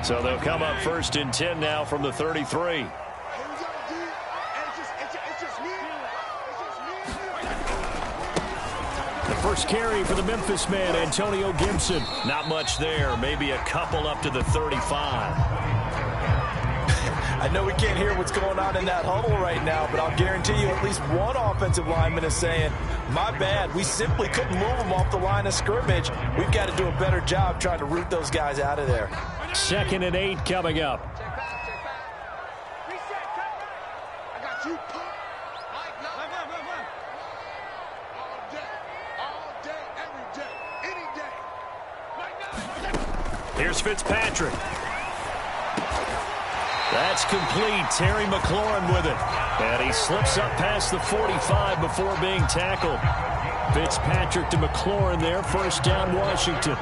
So they'll come up 1st and 10 now from the 33. The first carry for the Memphis man, Antonio Gibson. Not much there, maybe a couple up to the 35. I know we can't hear what's going on in that huddle right now, but I'll guarantee you at least one offensive lineman is saying, my bad, we simply couldn't move them off the line of scrimmage. We've got to do a better job trying to root those guys out of there. 2nd and 8 coming up. Here's Fitzpatrick. That's complete. Terry McLaurin with it. And he slips up past the 45 before being tackled. Fitzpatrick to McLaurin there. 1st down, Washington.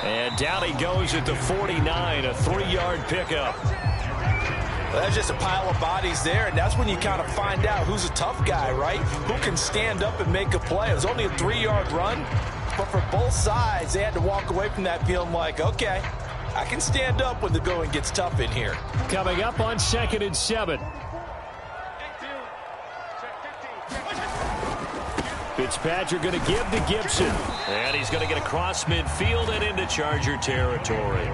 And down he goes at the 49, a 3-yard pickup. Well, that's just a pile of bodies there, and that's when you kind of find out who's a tough guy, right? Who can stand up and make a play. It was only a 3-yard run, but for both sides, they had to walk away from that feeling like, okay, I can stand up when the going gets tough in here. Coming up on 2nd and 7. Fitzpatrick going to give to Gibson. And he's going to get across midfield and into Charger territory.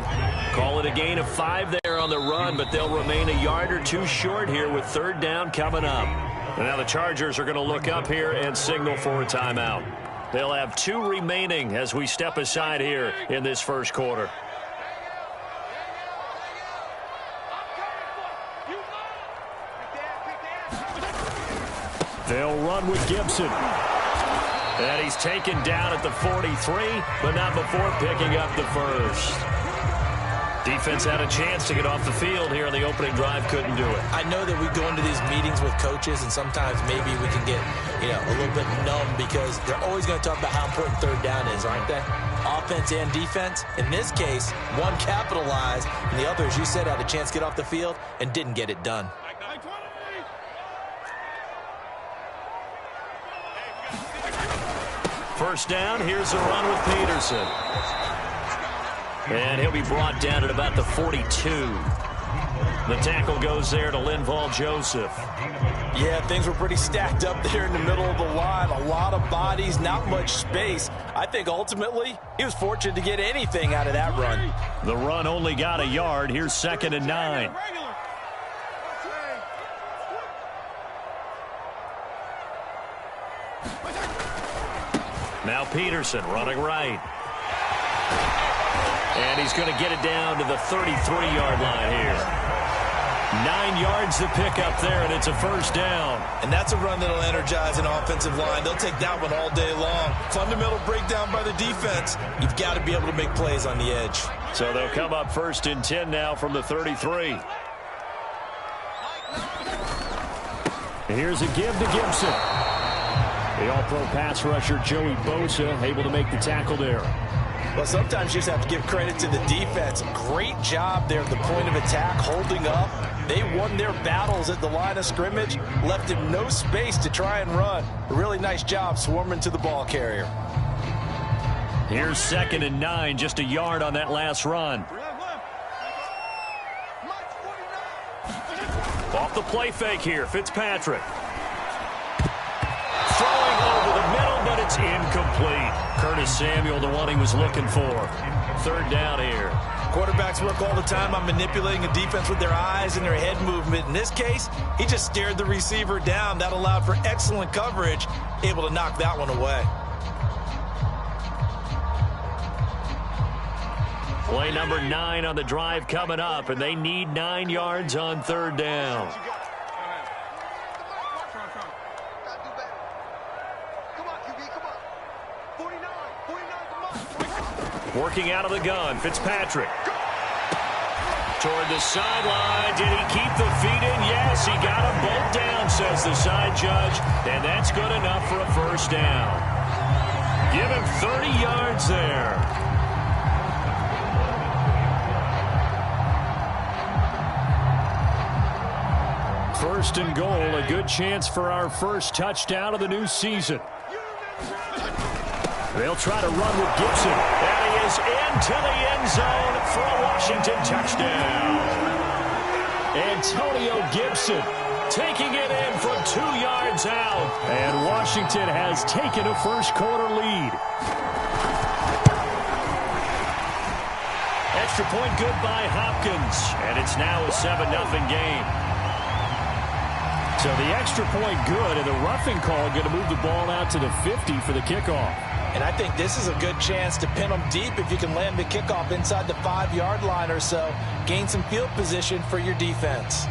Call it a gain of 5 there on the run, but they'll remain a yard or 2 short here with 3rd down coming up. And now the Chargers are going to look up here and signal for a timeout. They'll have 2 remaining as we step aside here in this 1st quarter. They'll run with Gibson. And he's taken down at the 43, but not before picking up the 1st. Defense had a chance to get off the field here on the opening drive, couldn't do it. I know that we go into these meetings with coaches, and sometimes maybe we can get, a little bit numb because they're always going to talk about how important 3rd down is, aren't they? Offense and defense. In this case, one capitalized, and the other, as you said, had a chance to get off the field and didn't get it done. First down, here's a run with Peterson. And he'll be brought down at about the 42. The tackle goes there to Linval Joseph. Yeah, things were pretty stacked up there in the middle of the line. A lot of bodies, not much space. I think ultimately he was fortunate to get anything out of that run. The run only got a yard. Here's 2nd and 9. Now Peterson running right. And he's going to get it down to the 33-yard line here. 9 yards to pick up there, and it's a 1st down. And that's a run that'll energize an offensive line. They'll take that one all day long. Fundamental breakdown by the defense. You've got to be able to make plays on the edge. So they'll come up 1st and 10 now from the 33. And here's a give to Gibson. The all-pro pass rusher, Joey Bosa, able to make the tackle there. Well, sometimes you just have to give credit to the defense. Great job there at the point of attack, holding up. They won their battles at the line of scrimmage, left him no space to try and run. A really nice job swarming to the ball carrier. Here's 2nd and 9, just a yard on that last run. Off the play fake here, Fitzpatrick. Throwing over the middle, but it's incomplete. Curtis Samuel, the one he was looking for. 3rd down here. Quarterbacks work all the time on manipulating a defense with their eyes and their head movement. In this case, he just stared the receiver down. That allowed for excellent coverage, able to knock that one away. Play number 9 on the drive coming up, and they need 9 yards on 3rd down. Working out of the gun, Fitzpatrick. Toward the sideline. Did he keep the feet in? Yes, he got them both down, says the side judge. And that's good enough for a 1st down. Give him 30 yards there. 1st and goal. A good chance for our first touchdown of the new season. They'll try to run with Gibson. And he is into the end zone for a Washington touchdown. Antonio Gibson taking it in from 2 yards out. And Washington has taken a first-quarter lead. Extra point good by Hopkins. And it's now a 7-0 game. So the extra point good, and the roughing call going to move the ball out to the 50 for the kickoff. And I think this is a good chance to pin them deep if you can land the kickoff inside the 5-yard line or so. Gain some field position for your defense.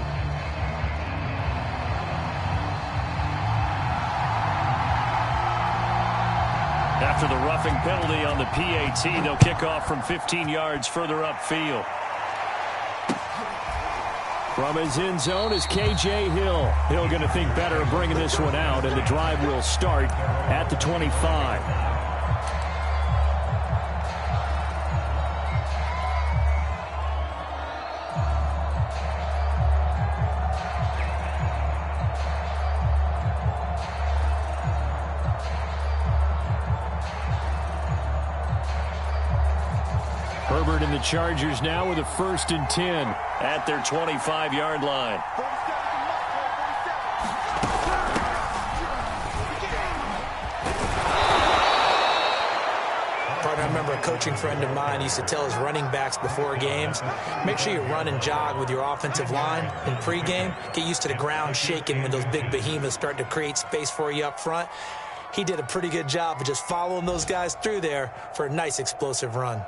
After the roughing penalty on the PAT, they'll kick off from 15 yards further upfield. From his end zone is K.J. Hill. Hill going to think better of bringing this one out, and the drive will start at the 25. Herbert and the Chargers now with a 1st and 10 at their 25-yard line. I remember a coaching friend of mine used to tell his running backs before games, make sure you run and jog with your offensive line in pregame. Get used to the ground shaking when those big behemoths start to create space for you up front. He did a pretty good job of just following those guys through there for a nice explosive run.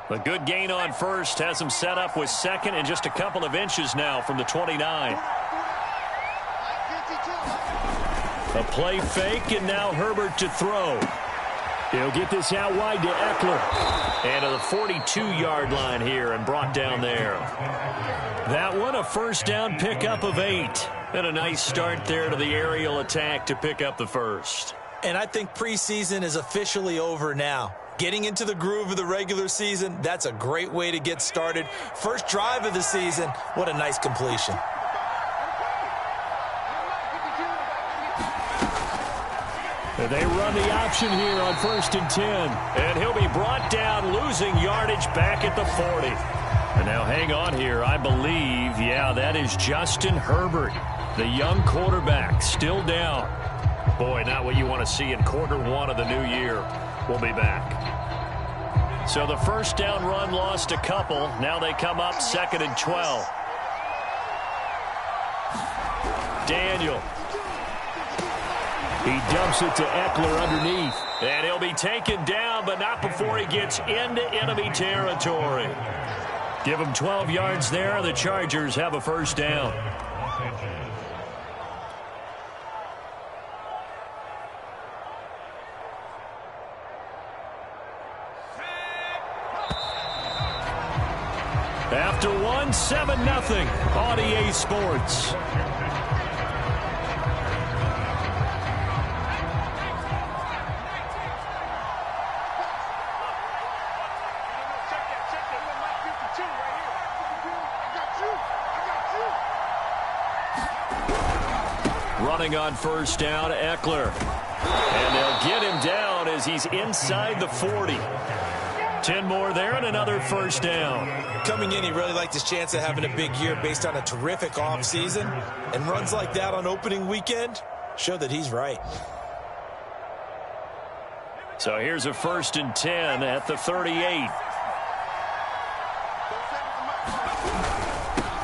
A good gain on first has him set up with 2nd and just a couple of inches now from the 29. A play fake, and now Herbert to throw. He'll get this out wide to Eckler. And to the 42-yard line here and brought down there. That one a first down pickup of 8. And a nice start there to the aerial attack to pick up the first. And I think preseason is officially over now. Getting into the groove of the regular season, that's a great way to get started. First drive of the season, what a nice completion. They run the option here on 1st and 10. And he'll be brought down, losing yardage back at the 40. And now hang on here. I believe, yeah, that is Justin Herbert, the young quarterback, still down. Boy, not what you want to see in quarter 1 of the new year. We'll be back. So the first down run lost a couple. Now they come up 2nd and 12. Daniel. He dumps it to Eckler underneath. And he'll be taken down, but not before he gets into enemy territory. Give him 12 yards there. The Chargers have a first down. After one, 7-0 on EA Sports. Running on first down, Eckler. And they'll get him down as he's inside the 40. 10 more there and another first down. Coming in, he really liked his chance of having a big year based on a terrific offseason. And runs like that on opening weekend show that he's right. So here's a 1st and 10 at the 38.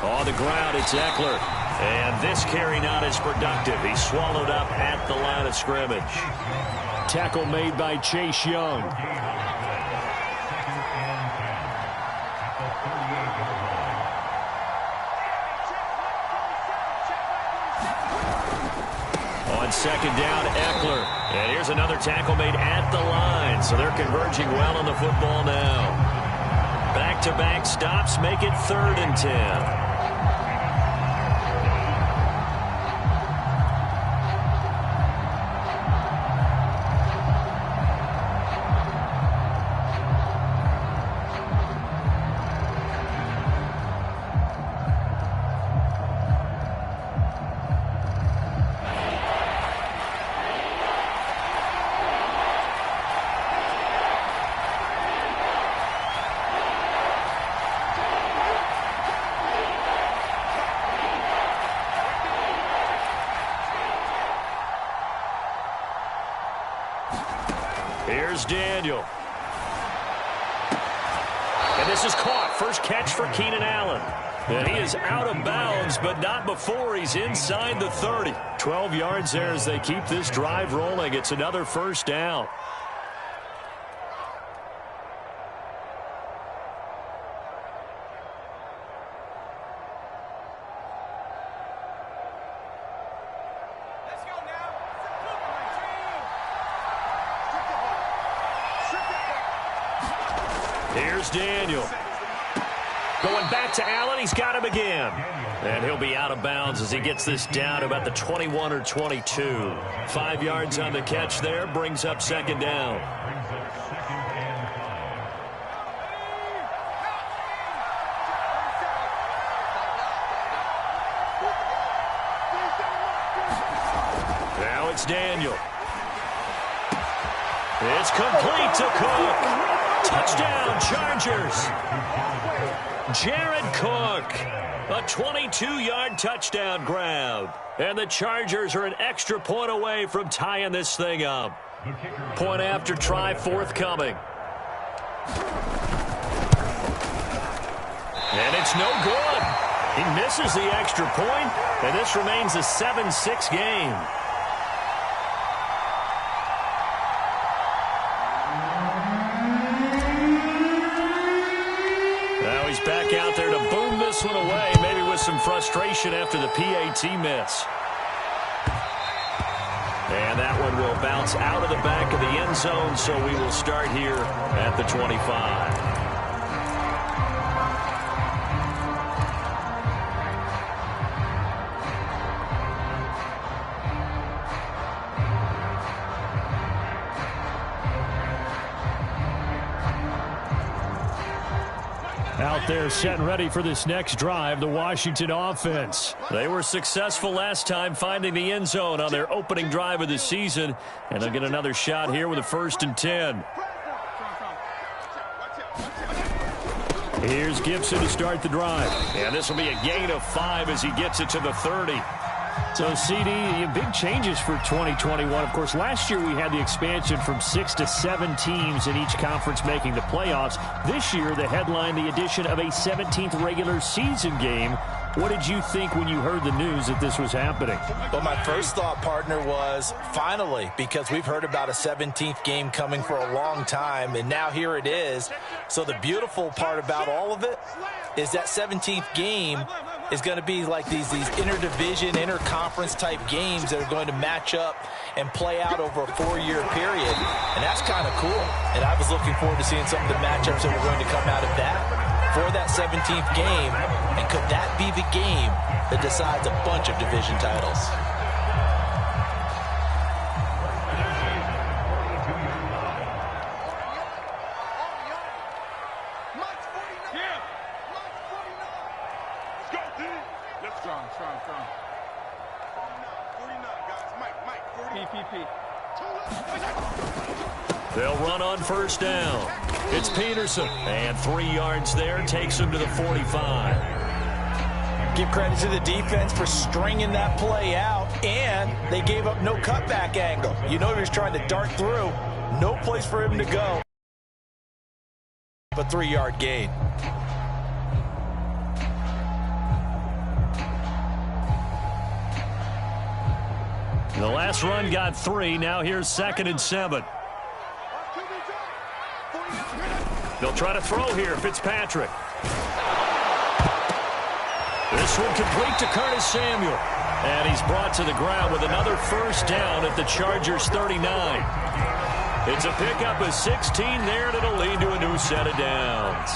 On the ground, it's Eckler. And this carry not as productive. He's swallowed up at the line of scrimmage. Tackle made by Chase Young. On 2nd down, Eckler. And here's another tackle made at the line. So they're converging well on the football now. Back-to-back stops make it 3rd and 10. Here's Daniel. And this is caught. First catch for Keenan Allen. And he is out of bounds, but not before he's inside the 30. 12 yards there as they keep this drive rolling. It's another first down. Here's Daniel. Going back to Allen. He's got him again. And he'll be out of bounds as he gets this down about the 21 or 22. 5 yards on the catch there. Brings up second down. Now it's Daniel. It's complete to Cook. Touchdown, Chargers. Jared Cook, a 22-yard touchdown grab. And the Chargers are an extra point away from tying this thing up. Point after try forthcoming. And it's no good. He misses the extra point, and this remains a 7-6 game. Back out there to boom this one away, maybe with some frustration after the PAT miss. And that one will bounce out of the back of the end zone, so we will start here at the 25. Out there set and ready for this next drive, the Washington offense. They were successful last time finding the end zone on their opening drive of the season, and they'll get another shot here with a 1st and 10. Here's Gibson to start the drive. And this will be a gain of 5 as he gets it to the 30. So, CD, big changes for 2021. Of course, last year we had the expansion from 6 to 7 teams in each conference making the playoffs. This year, the headline, the addition of a 17th regular season game. What did you think when you heard the news that this was happening? Well, my first thought, partner, was finally, because we've heard about a 17th game coming for a long time, and now here it is. So the beautiful part about all of it is that 17th game is going to be like these interdivision, interconference type games that are going to match up and play out over a 4-year period. And that's kind of cool. And I was looking forward to seeing some of the matchups that were going to come out of that for that 17th game. And could that be the game that decides a bunch of division titles? They'll run on first down. It's Peterson. And 3 yards there takes him to the 45. Give credit to the defense for stringing that play out, and they gave up no cutback angle. You know he was trying to dart through. No place for him to go. A 3-yard gain. The last run got 3. Now here's 2nd and 7. They'll try to throw here. Fitzpatrick. This one complete to Curtis Samuel. And he's brought to the ground with another first down at the Chargers 39. It's a pickup of 16 there, and it'll lead to a new set of downs.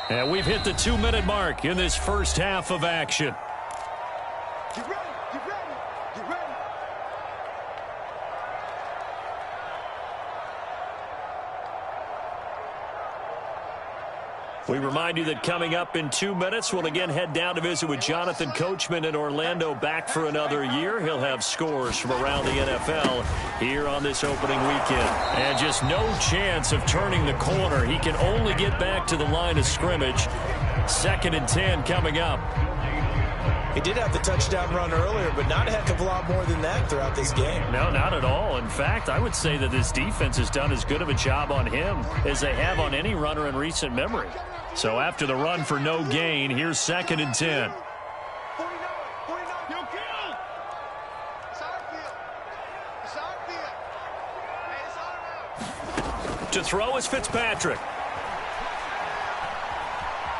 And we've hit the 2-minute mark in this first half of action. We remind you that coming up in 2 minutes, we'll again head down to visit with Jonathan Coachman in Orlando, back for another year. He'll have scores from around the NFL here on this opening weekend. And just no chance of turning the corner. He can only get back to the line of scrimmage. 2nd and 10 coming up. He did have the touchdown run earlier, but not a heck of a lot more than that throughout this game. No, not at all. In fact, I would say that this defense has done as good of a job on him as they have on any runner in recent memory. So after the run for no gain, here's 2nd and 10. To throw is Fitzpatrick.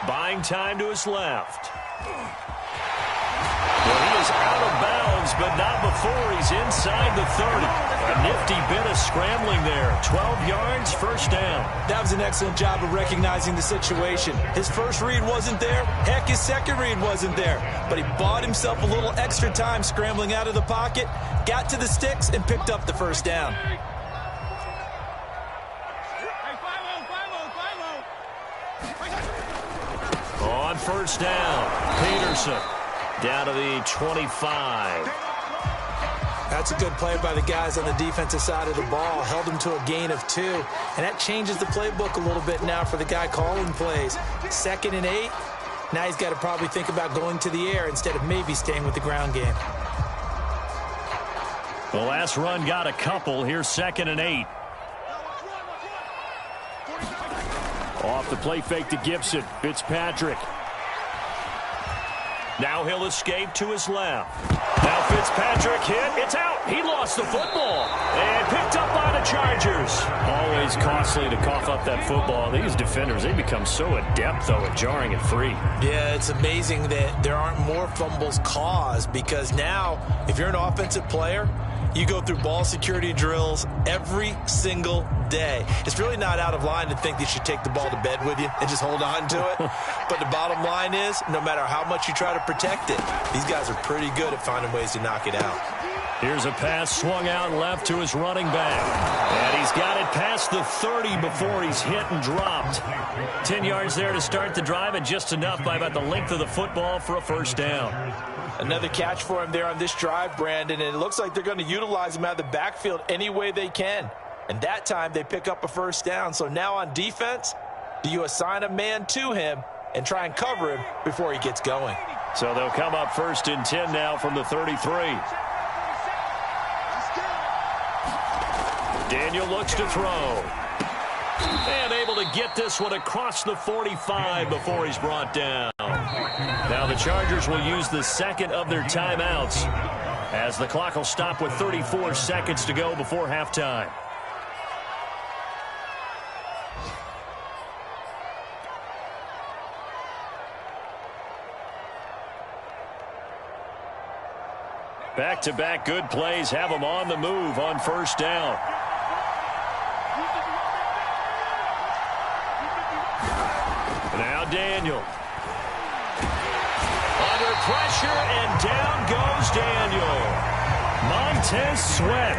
Buying time to his left. Well, he is out of bounds, but not before he's inside the 30. A nifty bit of scrambling there. 12 yards, first down. That was an excellent job of recognizing the situation. His first read wasn't there. Heck, his second read wasn't there. But he bought himself a little extra time scrambling out of the pocket, got to the sticks, and picked up the first down. On first down, Peterson down to the 25. That's a good play by the guys on the defensive side of the ball. Held him to a gain of 2. And that changes the playbook a little bit now for the guy calling plays. 2nd and 8. Now he's got to probably think about going to the air instead of maybe staying with the ground game. The last run got a couple. Here's 2nd and 8. Off the play fake to Gibson. Fitzpatrick. Now he'll escape to his left. Now Fitzpatrick hit. It's out. He lost the football. And picked up by the Chargers. Always costly to cough up that football. These defenders, they become so adept, though, at jarring it free. Yeah, it's amazing that there aren't more fumbles caused, because now, if you're an offensive player, you go through ball security drills every single day. It's really not out of line to think that you should take the ball to bed with you and just hold on to it. But the bottom line is, no matter how much you try to protect it, these guys are pretty good at finding ways to knock it out. Here's a pass swung out left to his running back. And he's got it past the 30 before he's hit and dropped. 10 yards there to start the drive, and just enough by about the length of the football for a first down. Another catch for him there on this drive, Brandon, and it looks like they're going to utilize him out of the backfield any way they can. And that time they pick up a first down. So now on defense, do you assign a man to him and try and cover him before he gets going? So they'll come up 1st and 10 now from the 33. Daniel looks to throw. And able to get this one across the 45 before he's brought down. Now the Chargers will use the second of their timeouts, as the clock will stop with 34 seconds to go before halftime. Back-to-back good plays have them on the move on first down. Now Daniel. Under pressure, and down goes Daniel. Montez Sweat.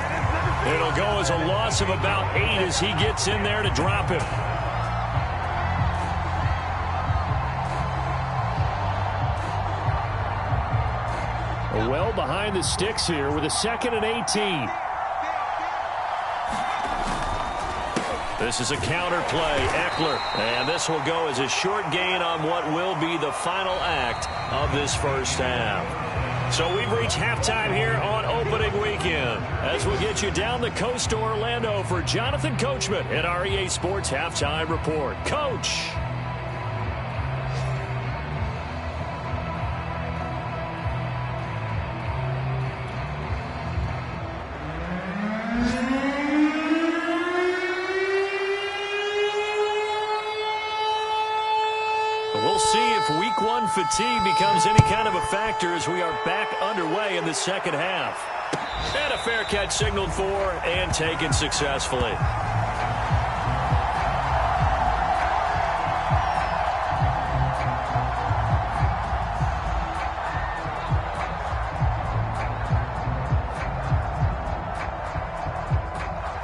It'll go as a loss of about 8 as he gets in there to drop him. Well behind the sticks here with a 2nd and 18. This is a counter play. Eckler. And this will go as a short gain on what will be the final act of this first half. So we've reached halftime here on opening weekend, as we'll get you down the coast to Orlando for Jonathan Coachman at our EA Sports Halftime Report. Coach. We'll see if week one fatigue becomes any kind of a factor as we are back underway in the second half. And a fair catch signaled for and taken successfully.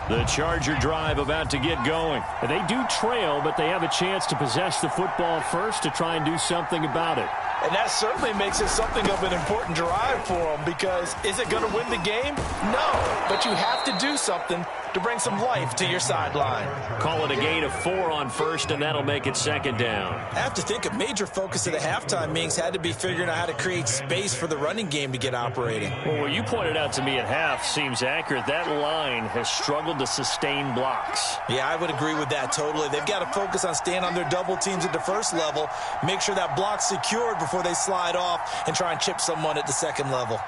The Charger drive about to get going. They do trail, but they have a chance to possess the football first to try and do something about it. And that certainly makes it something of an important drive for them, because is it going to win the game? No, but you have to do something to bring some life to your sideline. Call it a gain of 4 on first, and that'll make it second down. I have to think a major focus of the halftime meetings had to be figuring out how to create space for the running game to get operating. Well, what you pointed out to me at half seems accurate. That line has struggled to sustain blocks. Yeah, I would agree with that totally. They've got to focus on staying on their double teams at the first level, make sure that block's secured before they slide off and try and chip someone at the second level.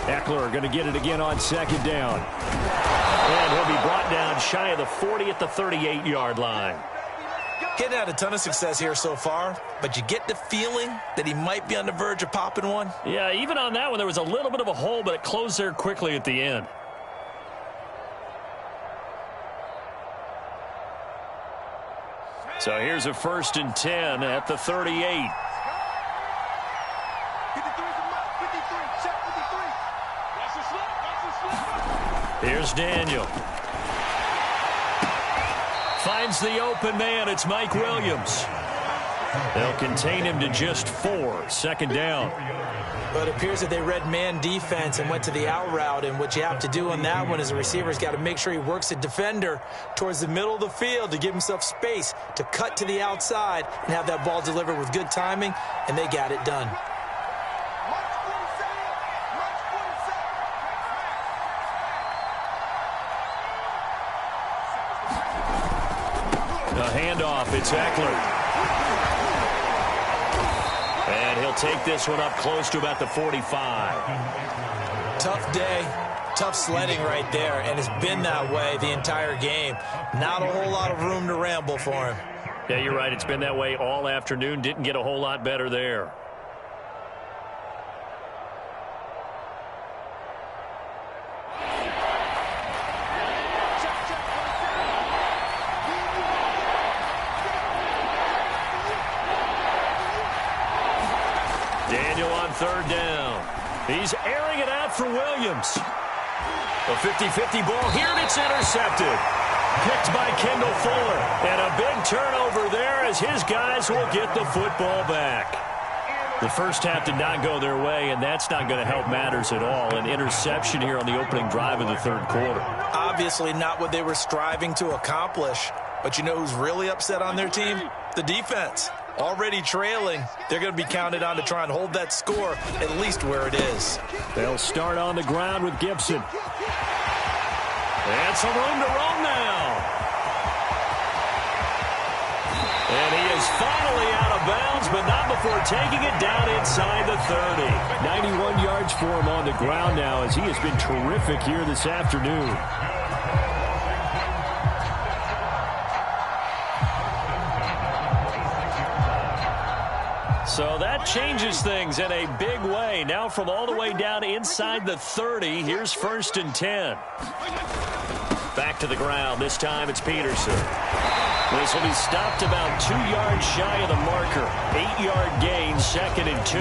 Eckler going to get it again on second down. And he'll be brought down shy of the 40 at the 38-yard line. Getting had a ton of success here so far, but you get the feeling that he might be on the verge of popping one. Yeah, even on that one, there was a little bit of a hole, but it closed there quickly at the end. So here's a 1st and 10 at the 38. Here's Daniel. Finds the open man. It's Mike Williams. They'll contain him to just 4. 2nd down. But it appears that they read man defense and went to the out route. And what you have to do on that one is the receiver's got to make sure he works the defender towards the middle of the field to give himself space to cut to the outside and have that ball delivered with good timing. And they got it done. A handoff. It's Eckler. And he'll take this one up close to about the 45. Tough day, tough sledding right there, and it's been that way the entire game. Not a whole lot of room to ramble for him. Yeah, you're right. It's been that way all afternoon. Didn't get a whole lot better there. Daniel on 3rd down. He's airing it out for Williams. A 50-50 ball here, and it's intercepted. Picked by Kendall Fuller. And a big turnover there as his guys will get the football back. The first half did not go their way, and that's not going to help matters at all. An interception here on the opening drive of the 3rd quarter. Obviously not what they were striving to accomplish. But you know who's really upset on their team? The defense. Already trailing, they're going to be counted on to try and hold that score at least where it is. They'll start on the ground with Gibson. And some room to roam now. And he is finally out of bounds, but not before taking it down inside the 30. 91 yards for him on the ground now as he has been terrific here this afternoon. So that changes things in a big way. Now from all the way down inside the 30, here's 1st and 10. Back to the ground. This time it's Peterson. This will be stopped about 2 yards shy of the marker. 8-yard gain, 2nd and 2.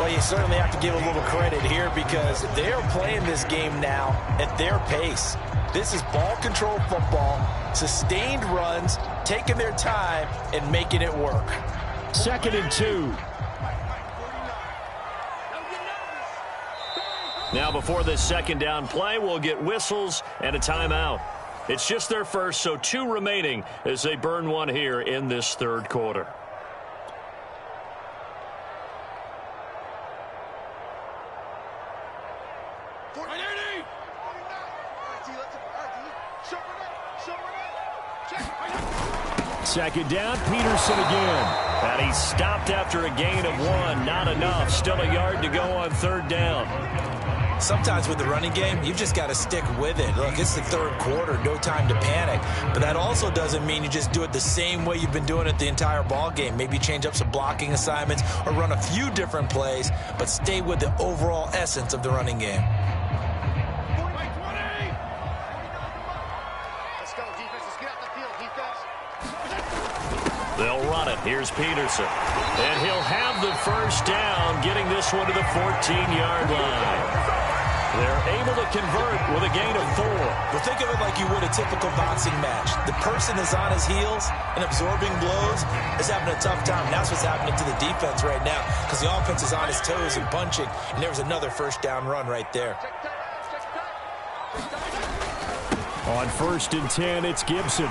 Well, you certainly have to give a little credit here because they're playing this game now at their pace. This is ball control football, sustained runs, taking their time and making it work. 2nd and 2. Now before this 2nd down play, we'll get whistles and a timeout. It's just their first, so 2 remaining as they burn one here in this 3rd quarter. Second down, Peterson again. And he's stopped after a gain of 1. Not enough. Still a yard to go on 3rd down. Sometimes with the running game, you've just got to stick with it. Look, it's the 3rd quarter, no time to panic. But that also doesn't mean you just do it the same way you've been doing it the entire ball game. Maybe change up some blocking assignments or run a few different plays, but stay with the overall essence of the running game. They'll run it. Here's Peterson. And he'll have the 1st down, getting this one to the 14-yard line. They're able to convert with a gain of 4. Well, think of it like you would a typical boxing match. The person is on his heels and absorbing blows is having a tough time. That's what's happening to the defense right now because the offense is on his toes and punching, and there was another 1st down run right there. On 1st and 10, it's Gibson.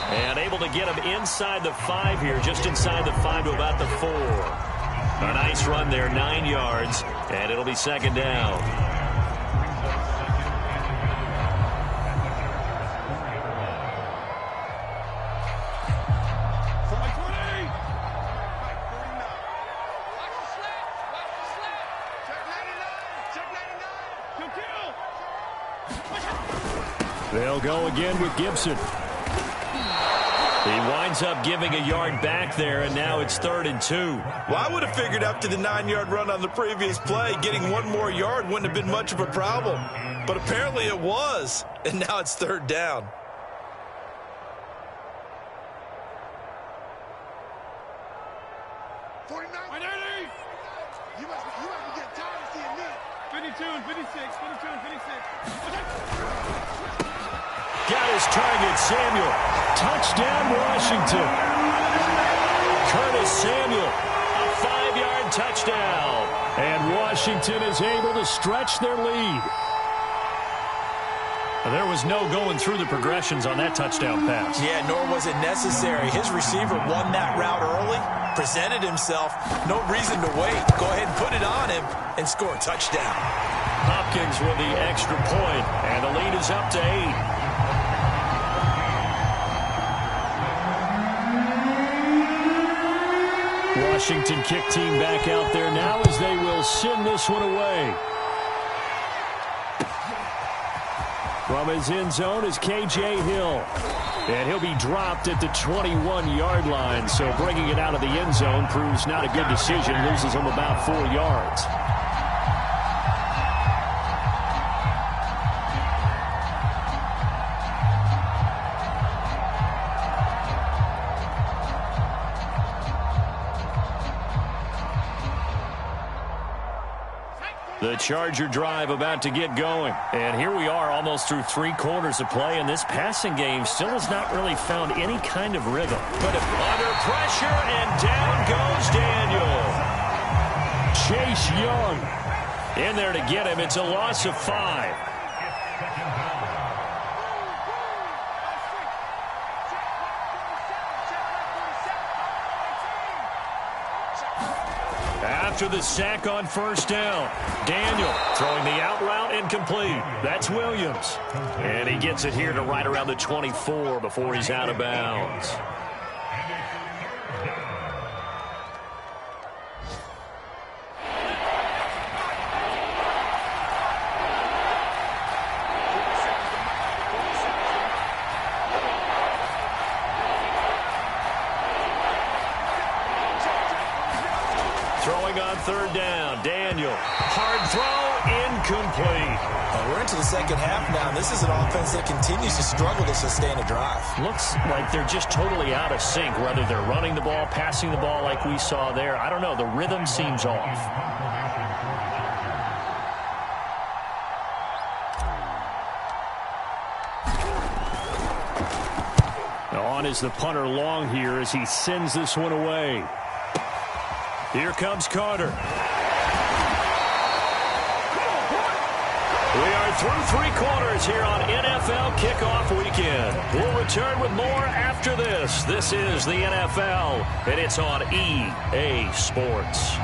And able to get him inside the 5 here, just inside the 5 to about the 4. A nice run there, 9 yards, and it'll be 2nd down. They'll go again with Gibson. He winds up giving a yard back there, and now it's 3rd and 2. Well, I would have figured after the 9-yard run on the previous play, getting 1 more yard wouldn't have been much of a problem. But apparently it was, and now it's 3rd down. You must be getting tired of seeing me. 52 and 56, 52 and 56. Got his target, Samuel. Touchdown, Washington. Curtis Samuel, a 5-yard touchdown. And Washington is able to stretch their lead. There was no going through the progressions on that touchdown pass. Yeah, nor was it necessary. His receiver won that route early, presented himself. No reason to wait. Go ahead and put it on him and score a touchdown. Hopkins with the extra point, and the lead is up to 8. Washington kick team back out there now as they will send this one away. From his end zone is K.J. Hill. And he'll be dropped at the 21-yard line. So bringing it out of the end zone proves not a good decision. Loses him about 4 yards. The Charger drive about to get going. And here we are almost through 3 quarters of play, and this passing game still has not really found any kind of rhythm. But under pressure, and down goes Daniel. Chase Young in there to get him. It's a loss of 5. After the sack on 1st down, Daniel throwing the out route incomplete. That's Williams. And he gets it here to right around the 24 before he's out of bounds. Throwing on 3rd down, Daniel. Hard throw, incomplete. We're into the 2nd half now. This is an offense that continues to struggle to sustain a drive. Looks like they're just totally out of sync, whether they're running the ball, passing the ball like we saw there. I don't know. The rhythm seems off. On is the punter Long here as he sends this one away. Here comes Carter. We are through 3 quarters here on NFL Kickoff Weekend. We'll return with more after this. This is the NFL, and it's on EA Sports.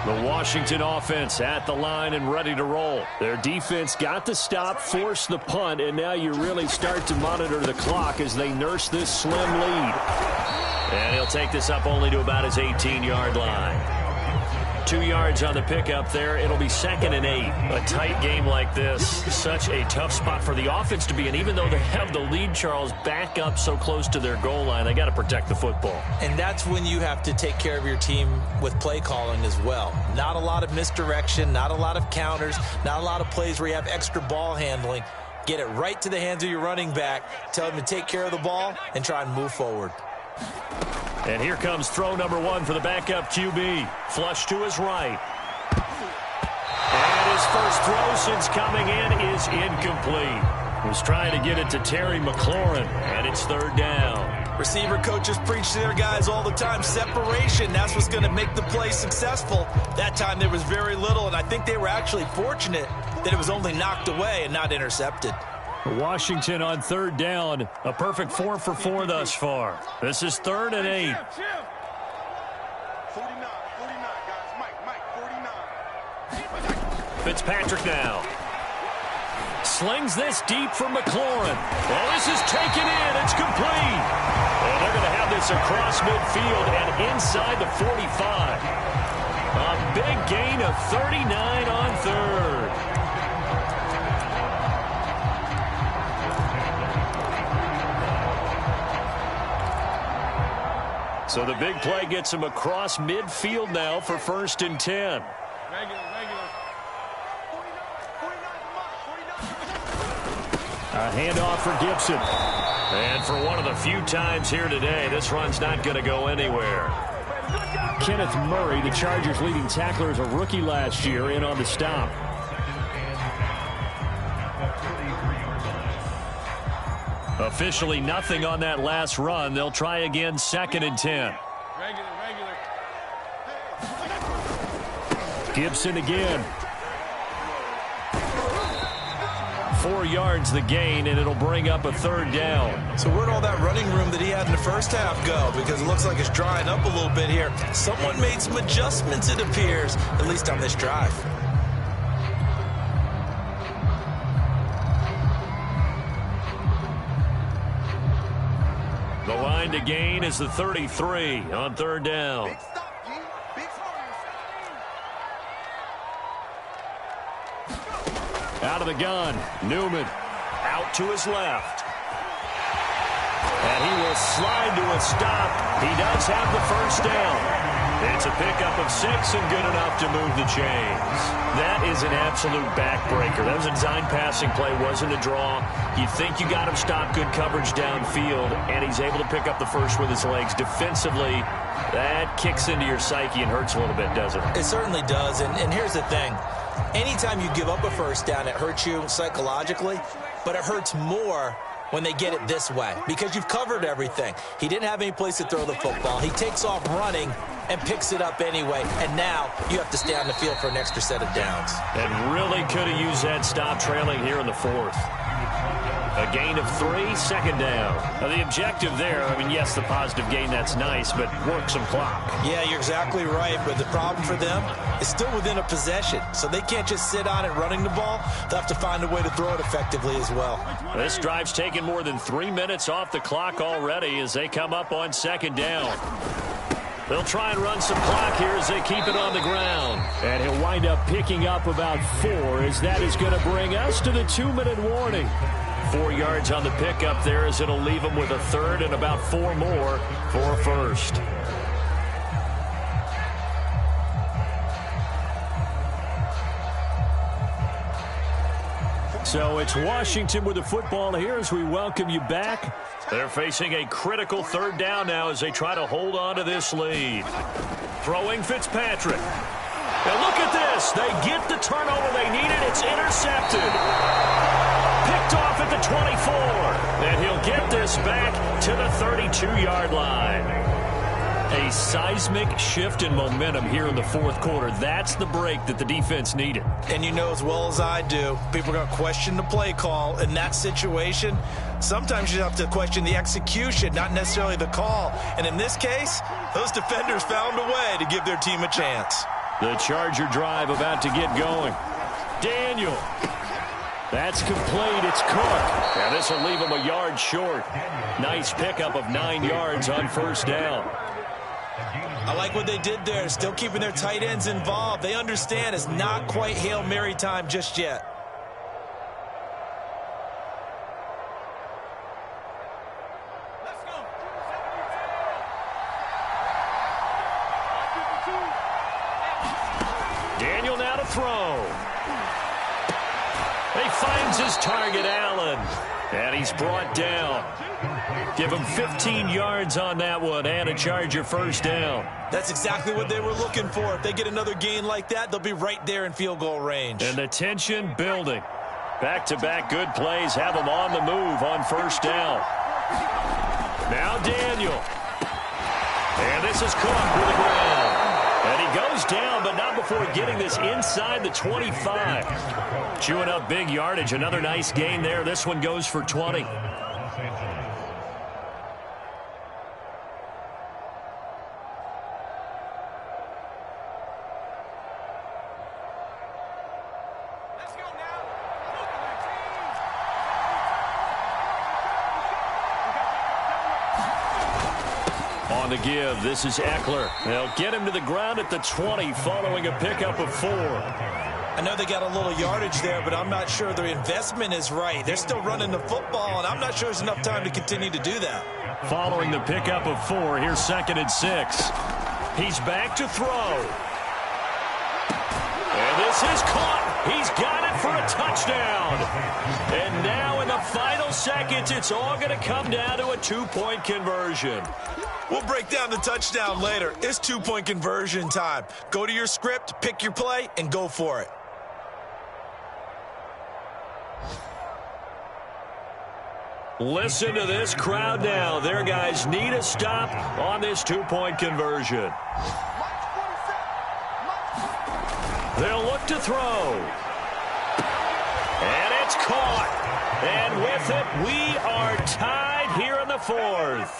The Washington offense at the line and ready to roll. Their defense got the stop, forced the punt, and now you really start to monitor the clock as they nurse this slim lead. And he'll take this up only to about his 18-yard line. 2 yards on the pickup there. It'll be 2nd and 8. A tight game like this, such a tough spot for the offense to be in. Even though they have the lead, Charles, back up so close to their goal line, they got to protect the football. And that's when you have to take care of your team with play calling as well. Not a lot of misdirection, not a lot of counters, not a lot of plays where you have extra ball handling. Get it right to the hands of your running back. Tell him to take care of the ball and try and move forward. And here comes throw number 1 for the backup QB. Flush to his right. And his first throw since coming in is incomplete. Was trying to get it to Terry McLaurin, and it's 3rd down. Receiver coaches preach to their guys all the time. Separation, that's what's going to make the play successful. That time there was very little, and I think they were actually fortunate that it was only knocked away and not intercepted. Washington on third down. A perfect 4 for 4 thus far. This is 3rd and 8. 49, guys. Mike, 49. Fitzpatrick now. Slings this deep for McLaurin. Well, this is taken in. It's complete. And they're going to have this across midfield and inside the 45. A big gain of 39 on third. So the big play gets him across midfield now for 1st and 10. Regular. A handoff for Gibson. And for one of the few times here today, this run's not going to go anywhere. Kenneth Murray, the Chargers' leading tackler, as a rookie last year, in on the stop. Officially nothing on that last run. They'll try again, 2nd and 10. Regular. Gibson again. 4 yards the gain, and it'll bring up a 3rd down. So where'd all that running room that he had in the first half go? Because it looks like it's drying up a little bit here. Someone made some adjustments, it appears, at least on this drive. The line to gain is the 33 on 3rd down. Big stop, G. Big stop. Out of the gun, Newman out to his left. And he will slide to a stop. He does have the 1st down. It's a pickup of 6 and good enough to move the chains. That is an absolute backbreaker. That was a design passing play, wasn't a draw. You think you got him stopped, good coverage downfield, and he's able to pick up the 1st with his legs. Defensively, that kicks into your psyche and hurts a little bit, doesn't it? It certainly does, and here's the thing. Anytime you give up a 1st down, it hurts you psychologically, but it hurts more when they get it this way because you've covered everything. He didn't have any place to throw the football. He takes off running and picks it up anyway, and now you have to stay on the field for an extra set of downs. And really could have used that stop trailing here in the 4th. A gain of 3, 2nd down. Now the objective there, I mean, yes, the positive gain, that's nice, but work some clock. Yeah, you're exactly right, but the problem for them is still within a possession, so they can't just sit on it running the ball. They'll have to find a way to throw it effectively as well. This drive's taken more than 3 minutes off the clock already as they come up on 2nd down. They'll try and run some clock here as they keep it on the ground. And he'll wind up picking up about 4 as that is going to bring us to the 2-minute warning. 4 yards on the pickup there as it'll leave him with a 3rd and about 4 more for a 1st. So it's Washington with the football here as we welcome you back. They're facing a critical 3rd down now as they try to hold on to this lead. Throwing Fitzpatrick. And look at this. They get the turnover they needed. It's intercepted. Picked off at the 24. And he'll get this back to the 32-yard line. A seismic shift in momentum here in the 4th quarter. That's the break that the defense needed. And you know as well as I do, people are going to question the play call in that situation. Sometimes you have to question the execution, not necessarily the call. And in this case, those defenders found a way to give their team a chance. The Charger drive about to get going. Daniel. That's complete. It's Cook. Now this will leave him a yard short. Nice pickup of 9 yards on 1st down. I like what they did there, still keeping their tight ends involved. They understand it's not quite Hail Mary time just yet. Let's go. Daniel now to throw. He finds his target, Allen. And he's brought down. Give him 15 yards on that one and a Charger 1st down. That's exactly what they were looking for. If they get another gain like that, they'll be right there in field goal range. And the tension building. Back-to-back good plays have them on the move on 1st down. Now Daniel. And this is caught for the ground. And he goes down, but not before getting this inside the 25. Chewing up big yardage. Another nice gain there. This one goes for 20. On the give, this is Eckler. They'll get him to the ground at the 20 following a pickup of 4. I know they got a little yardage there, but I'm not sure their investment is right. They're still running the football, and I'm not sure there's enough time to continue to do that. Following the pickup of 4, here's 2nd and 6. He's back to throw. And this is caught. He's got it for a touchdown. And now in the final seconds, it's all going to come down to a 2-point conversion. We'll break down the touchdown later. It's 2-point conversion time. Go to your script, pick your play, and go for it. Listen to this crowd now. Their guys need a stop on this 2-point conversion. They'll look to throw. And it's caught. And with it, we are tied here in the 4th.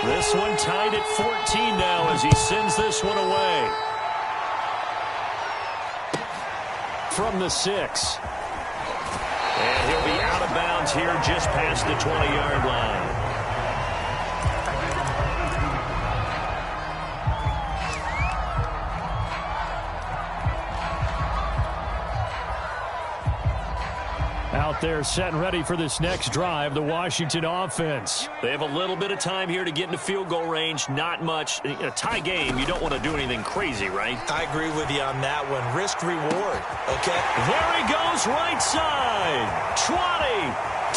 This one tied at 14 now as he sends this one away. From the 6. And he'll be out of bounds here just past the 20-yard line. Out there set and ready for this next drive, the Washington offense. They have a little bit of time here to get into field goal range. Not much. In a tie game, you don't want to do anything crazy, right? I agree with you on that one. Risk reward, okay? There he goes, right side. 20,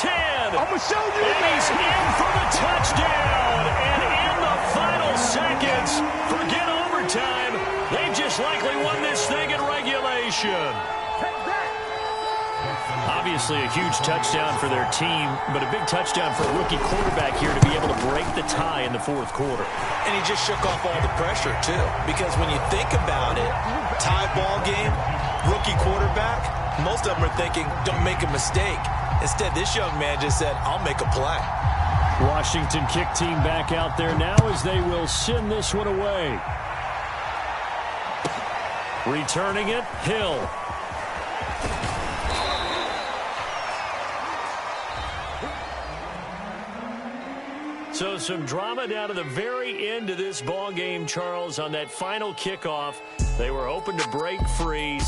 10. I'm going to show you. And he's in for the touchdown. And in the final seconds, forget overtime. They've just likely won this thing in regulation. Obviously a huge touchdown for their team, but a big touchdown for a rookie quarterback here to be able to break the tie in the 4th quarter. And he just shook off all the pressure, too. Because when you think about it, tie ball game, rookie quarterback, most of them are thinking, don't make a mistake. Instead, this young man just said, I'll make a play. Washington kick team back out there now as they will send this one away. Returning it, Hill. So some drama down to the very end of this ball game, Charles, on that final kickoff. They were hoping to break free.